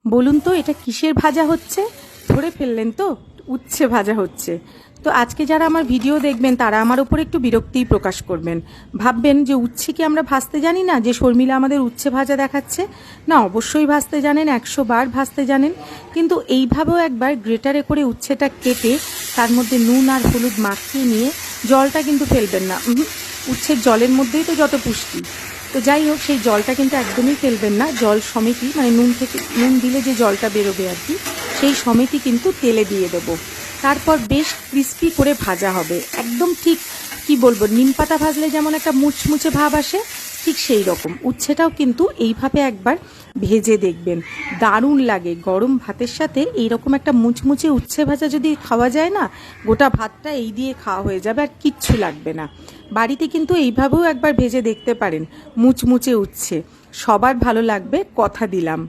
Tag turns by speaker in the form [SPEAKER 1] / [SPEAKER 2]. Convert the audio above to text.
[SPEAKER 1] বলুন তো এটা কিসের ভাজা হচ্ছে? ধরে ফেললেন তো? উচ্ছে ভাজা হচ্ছে। তো আজকে যারা আমার ভিডিও দেখবেন তারা আমার উপর একটু বিরক্তিই প্রকাশ করবেন, ভাববেন যে উচ্ছে কি আমরা ভাজতে জানি না, যে শর্মিলা আমাদের উচ্ছে ভাজা দেখাচ্ছে। না, অবশ্যই ভাজতে জানেন, 100 বার ভাজতে জানেন। কিন্তু এইভাবেও একবার গ্রেটারে করে উচ্ছেটা কেটে তার মধ্যে নুন আর হলুদ মাখিয়ে নিয়ে জলটা কিন্তু ফেলবেন না। উচ্ছের জলের মধ্যেই তো যত পুষ্টি। তো যাই হোক, সেই জলটা কিন্তু একদমই ফেলবেন না, জল সমেতই, মানে নুন দিলে যে জলটা বেরোবে আর কি, সেই সমেতই কিন্তু তেলে দিয়ে দেবো। তারপর বেশ ক্রিস্পি করে ভাজা হবে, একদম ঠিক কি বলবো, নিম পাতা ভাজলে যেমন একটা মুচমুচে ভাব আসে, ঠিক সেই রকম উচ্ছেটাও কিন্তু এইভাবে একবার ভেজে দেখবেন। দারুণ লাগে গরম ভাতের সাথে এইরকম একটা মুচমুচে উচ্ছে ভাজা যদি খাওয়া যায় না, গোটা ভাতটা এই দিয়ে খাওয়া হয়ে যাবে, আর কিচ্ছু লাগবে না। বাড়িতে কিন্তু এইভাবেও একবার ভেজে দেখতে পারেন মুচমুচে উচ্ছে, সবার ভালো লাগবে, কথা দিলাম।